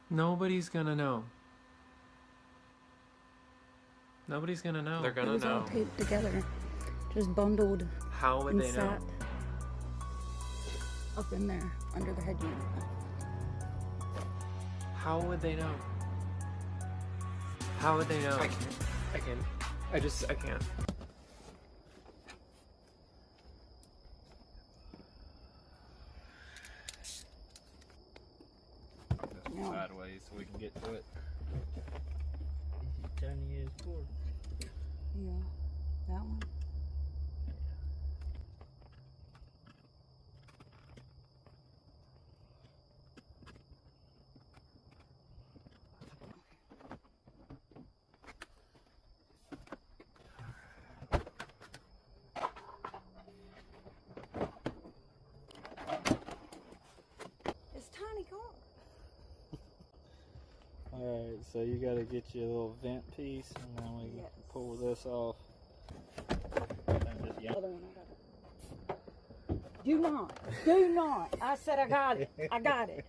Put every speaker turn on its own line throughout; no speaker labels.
Nobody's gonna know. Nobody's gonna know. They're gonna
It was
know.
all taped together, just bundled.
How would
and
they know?
sat up in there under the head unit.
How would they know? How would they know? I can't. I can't. I can't.
No.
Sideways so we can get to it. Tiny as cord.
Yeah, that one. It's tiny car.
Alright, so you gotta get your little vent piece and then we can pull this off.
Other one, I got it. Do not. I said I got it. I got it.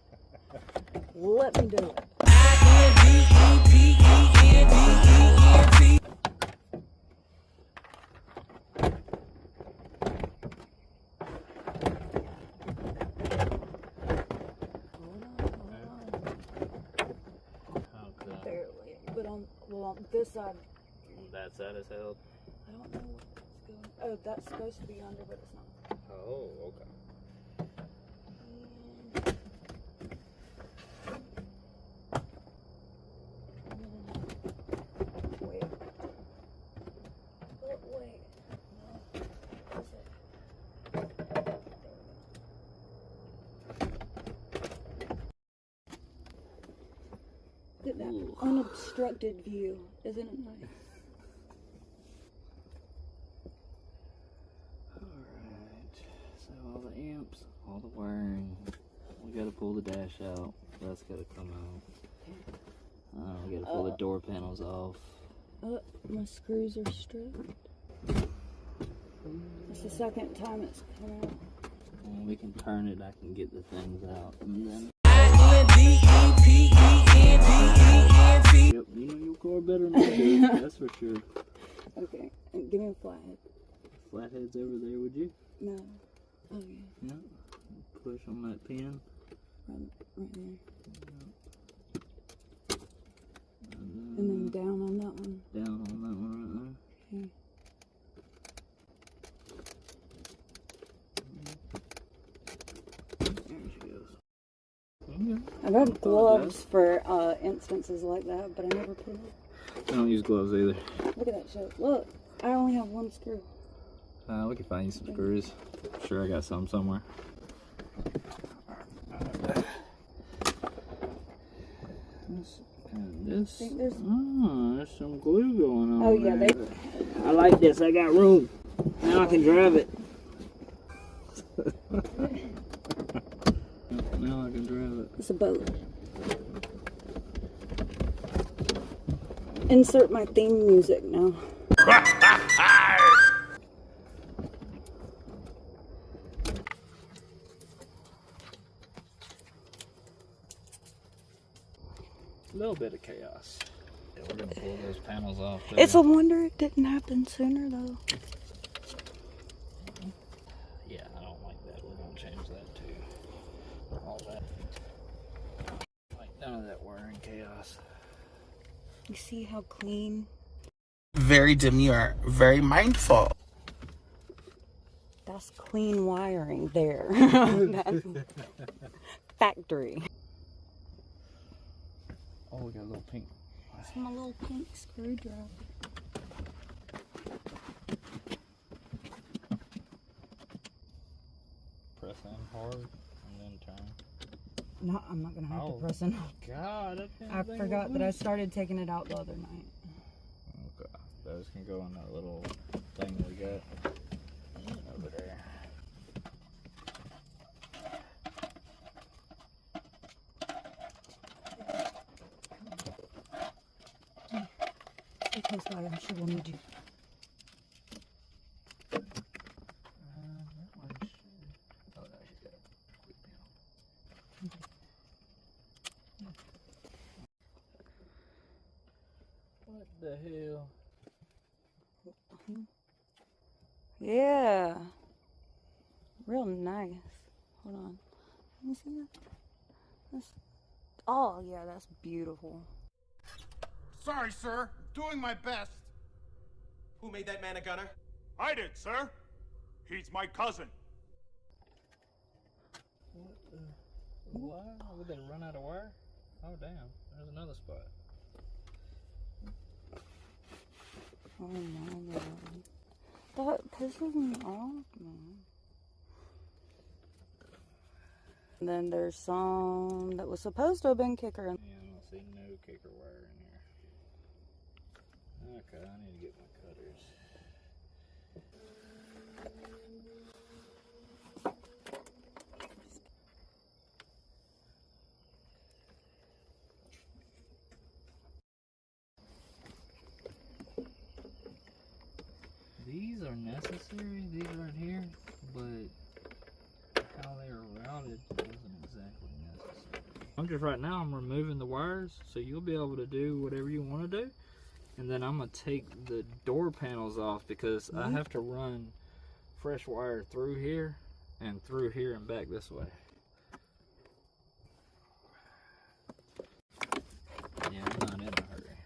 Let me do it. Barely, but on this side,
That side is held.
I don't know what's going. Oh, that's supposed to be under, but it's not.
Oh, okay.
Wait. Oh, wait. No. That's it. Look at that unobstructed view. Isn't it nice?
Alright, so all the amps, all the wiring. We gotta pull the dash out. That's gotta come out. We gotta pull the door panels off.
My screws are stripped. It's the second time it's come out.
When we can turn it, I can get the things out. And then... Yep, you know your car better than I do, that's for sure.
Okay, and give me a flathead.
Flathead's over there, would you?
No. Oh yeah.
Yep. Push on that pin.
Right there.
And
And then down on that one.
down on that one right
Okay.
there. There she goes. Okay.
I've had gloves for instances like that, but I never put them.
I don't use gloves either.
Look at that shit. Look, I only have one screw.
We can find you some screws. Sure, I got some somewhere. This,
There's
some glue going on.
Oh yeah,
there. I like this. I got room. Now I can drive it. Now I can drive it.
It's a boat. Insert my theme music now.
A little bit of chaos. Yeah, we're gonna pull those panels off. Too.
It's a wonder it didn't happen sooner though.
Yeah, I don't like that. We're gonna change that too. All that. Like none of that wiring chaos.
You see how clean?
Very demure, very mindful.
That's clean wiring there. That's factory.
Oh, we got a little pink.
It's my little pink screwdriver.
Press in hard and then turn.
No, I'm not gonna have to press it.
God,
I forgot that I started taking it out the other night.
Okay, those can go in that little thing we got over there.
Stay close by, I'm sure we'll need you.
the hell?
Yeah. Real nice. Hold on. Let me see that. Oh, yeah, that's beautiful.
Sorry, sir. Doing my best.
Who made that man a gunner?
I did, sir. He's my cousin.
Wire? We didn't run out of wire? Oh, damn. There's another spot.
Oh, my God. That pisses me off, man. And then there's some that was supposed to have been kicker.
Yeah, I don't see no kicker wire in here. Okay, I need to get my cutters. These are necessary, these right here, but how they are routed wasn't exactly necessary. I'm just right now, I'm removing the wires, so you'll be able to do whatever you want to do. And then I'm going to take the door panels off because I have to run fresh wire through here and back this way. Yeah, I'm not in a hurry.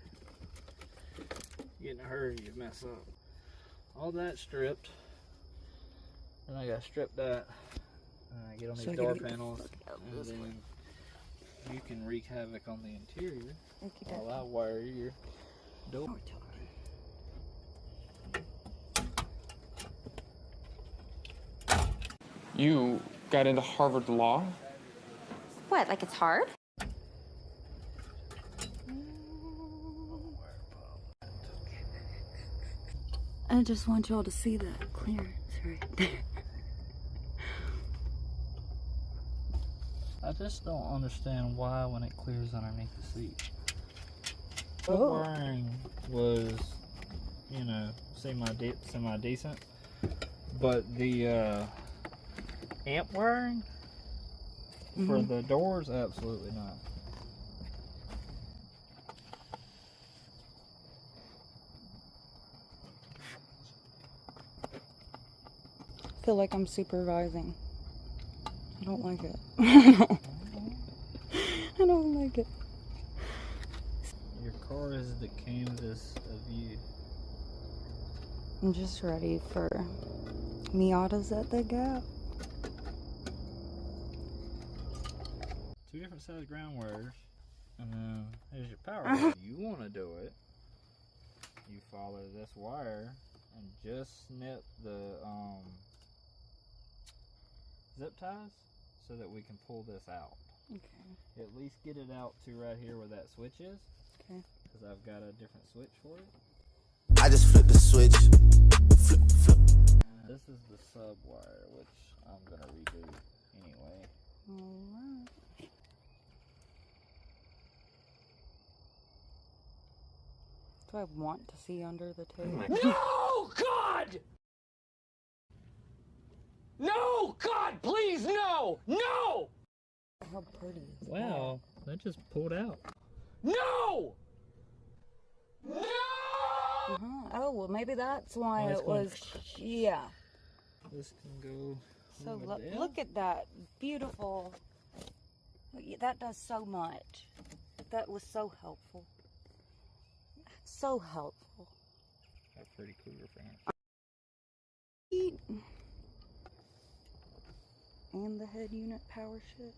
You get in a hurry, you mess up. All that stripped. And I got to strip that. And I get on these door panels. And then you can wreak havoc on the interior while I wire your door.
You got into Harvard Law?
What, like it's hard?
I just want y'all to see that clearance right there.
I just don't understand why when it clears underneath the seat. The
Oh.
wiring was, you know, semi-decent, but the amp wiring for the doors, absolutely not.
I feel like I'm supervising. I don't like it. I don't like it.
Your car is the canvas of you.
I'm just ready for Miatas at the Gap.
Two different size ground wires, and then here's your power wire. You want to do it, you follow this wire and just snip the zip ties so that we can pull this out.
Okay.
At least get it out to right here where that switch is.
Okay.
Because I've got a different switch for it.
I just flipped the switch. Flip, flip.
This is the sub wire, which I'm gonna redo anyway.
Alright. Do I want to see under the table?
No, God! No, God, please, no! No!
How pretty is
Wow, that just pulled out.
No! No!
that? Oh, well, maybe that's why
it's
it
going-
was. Yeah.
This can go.
So
over there.
look at that. Beautiful. That does so much. That was so helpful. So helpful.
Got a pretty cool finger.
And the head unit power shit.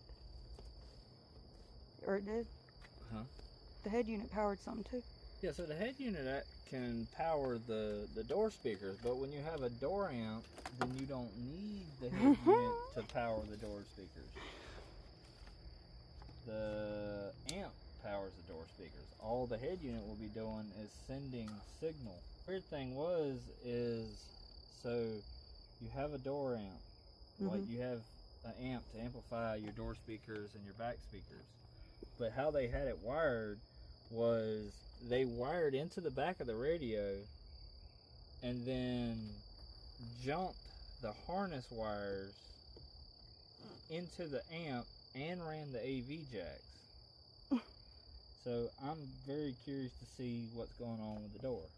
Or it did?
Huh?
The head unit powered something too.
Yeah, so the head unit can power the door speakers, but when you have a door amp, then you don't need the head unit to power the door speakers. The amp powers the door speakers. All the head unit will be doing is sending signal. Weird thing is so you have a door amp, like you have an amp to amplify your door speakers and your back speakers. But how they had it wired was they wired into the back of the radio and then jumped the harness wires into the amp and ran the AV jacks. So I'm very curious to see what's going on with the door.